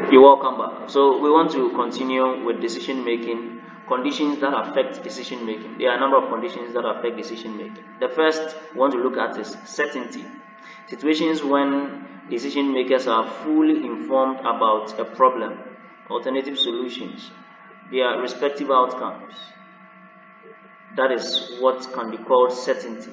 You're welcome back. So we want to continue with decision making, conditions that affect decision making. There are a number of conditions that affect decision making. The first we want to look at is certainty. Situations when decision makers are fully informed about a problem, alternative solutions, their respective outcomes. That is what can be called certainty.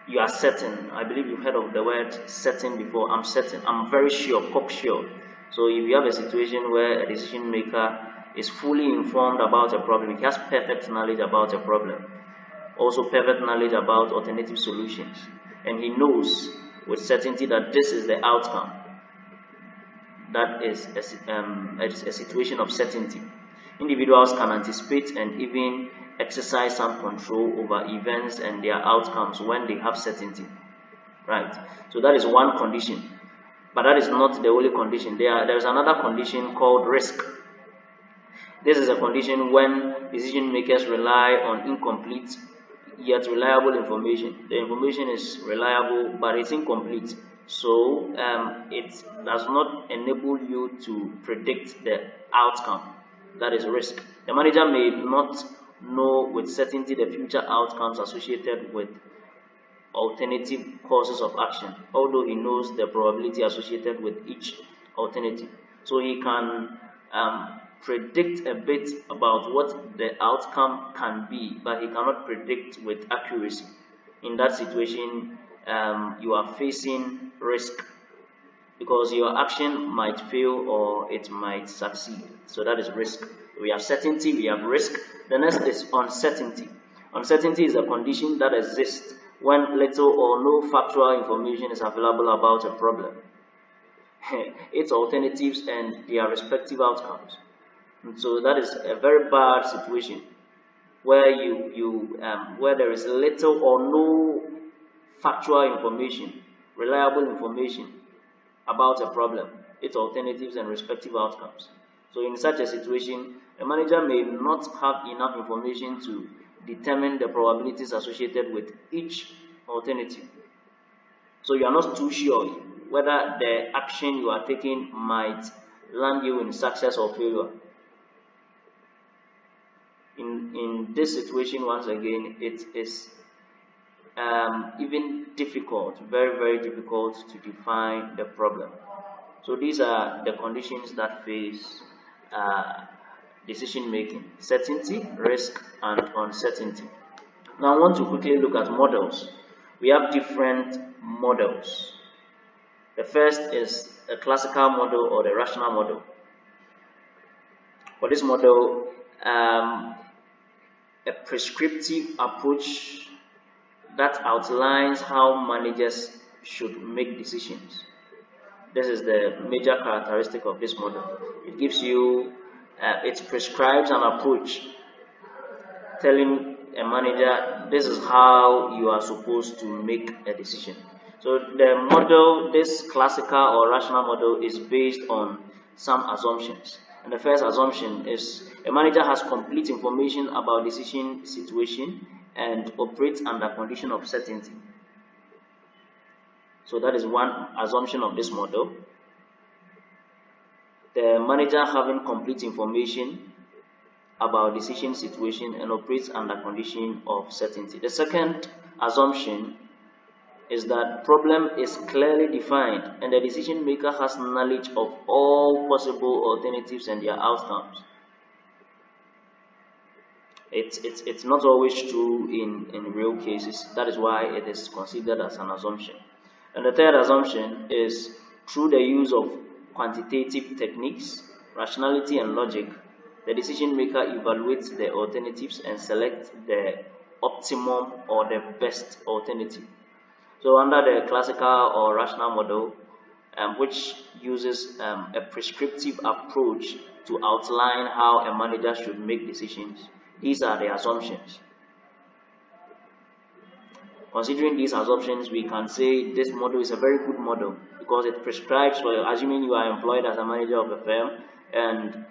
You are certain. I believe you've heard of the word certain before. I'm certain. I'm very sure, cocksure. So if you have a situation where a decision maker is fully informed about a problem, he has perfect knowledge about a problem, also perfect knowledge about alternative solutions, and he knows with certainty that this is the outcome, that is a situation of certainty. Individuals can anticipate and even exercise some control over events and their outcomes when they have certainty, right? So that is one condition, but that is not the only condition. There is another condition called risk. This is a condition when decision makers rely on incomplete yet reliable information. The information is reliable, but it's incomplete, so it does not enable you to predict the outcome. That is risk. The manager may not know with certainty the future outcomes associated with alternative courses of action, although he knows the probability associated with each alternative. So he can predict a bit about what the outcome can be, but he cannot predict with accuracy. In that situation, you are facing risk, because your action might fail or it might succeed. So that is risk. We have certainty, we have risk. The next is uncertainty. Uncertainty is a condition that exists when little or no factual information is available about a problem, its alternatives, and their respective outcomes. And so that is a very bad situation where where there is little or no factual information, reliable information about a problem, its alternatives, and respective outcomes. So in such a situation, a manager may not have enough information to determine the probabilities associated with each alternative. So you are not too sure whether the action you are taking might land you in success or failure. In this situation, once again, it is even difficult, very, very difficult to define the problem. So these are the conditions that face decision making: certainty, risk, and uncertainty. Now I want to quickly look at models. We have different models. The first is a classical model or the rational model. For this model, a prescriptive approach that outlines how managers should make decisions. This is the major characteristic of this model. It gives you, it prescribes an approach telling a manager this is how you are supposed to make a decision. So the model, this classical or rational model, is based on some assumptions. And the first assumption is a manager has complete information about decision situation and operates under condition of certainty. So that is one assumption of this model. The manager having complete information about decision situation and operates under condition of certainty. The second assumption is that problem is clearly defined and the decision maker has knowledge of all possible alternatives and their outcomes. It's not always true in real cases. That is why it is considered as an assumption. And the third assumption is through the use of quantitative techniques, rationality, and logic, the decision maker evaluates the alternatives and selects the optimum or the best alternative. So under the classical or rational model, which uses a prescriptive approach to outline how a manager should make decisions, these are the assumptions. Considering these assumptions, we can say this model is a very good model because it prescribes for, assuming you are employed as a manager of a firm, and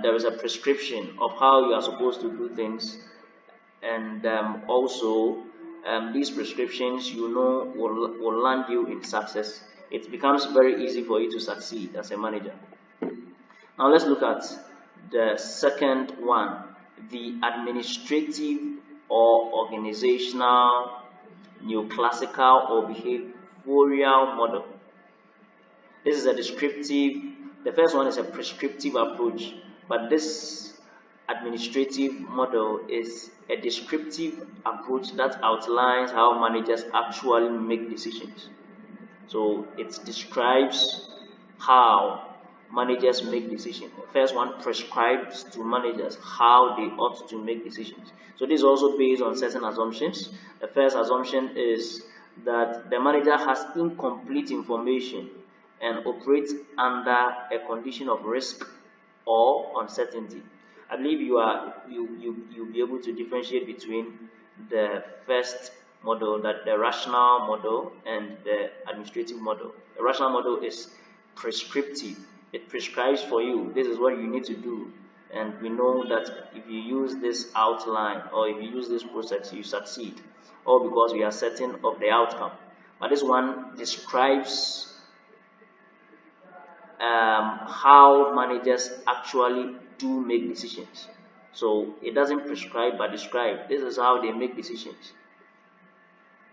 there is a prescription of how you are supposed to do things, and also these prescriptions, you know, will land you in success. It becomes very easy for you to succeed as a manager. Now let's look at the second one, the administrative or organizational, neoclassical or behavioral model. This is a descriptive, the first one is a prescriptive approach, but this administrative model is a descriptive approach that outlines how managers actually make decisions. So it describes how managers make decisions. The first one prescribes to managers how they ought to make decisions. So this is also based on certain assumptions. The first assumption is that the manager has incomplete information and operates under a condition of risk or uncertainty. I believe you'll be able to differentiate between the first model, that the rational model, and the administrative model. The rational model is prescriptive. It prescribes for you, this is what you need to do, and we know that if you use this outline or if you use this process, you succeed, all because we are certain of the outcome. But this one describes how managers actually do make decisions. So it doesn't prescribe but describe. This is how they make decisions.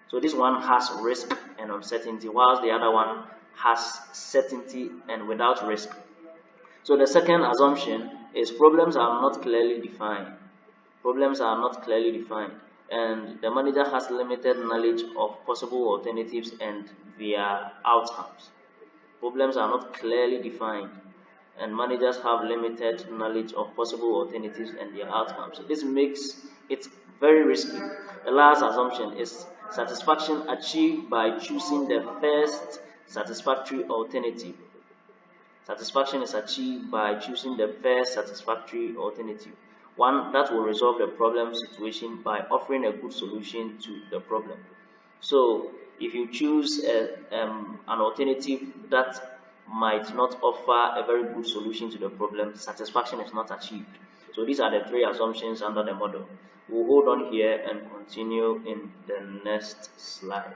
So this one has risk and uncertainty, whilst the other one has certainty and without risk. So the second assumption is problems are not clearly defined. Problems are not clearly defined, and the manager has limited knowledge of possible alternatives and their outcomes. Problems are not clearly defined, and managers have limited knowledge of possible alternatives and their outcomes. So this makes it very risky. The last assumption is satisfaction achieved by choosing the first satisfactory alternative. Satisfaction is achieved by choosing the first satisfactory alternative, one that will resolve the problem situation by offering a good solution to the problem. So if you choose an alternative that might not offer a very good solution to the problem, satisfaction is not achieved. So these are the three assumptions under the model. We'll hold on here and continue in the next slide.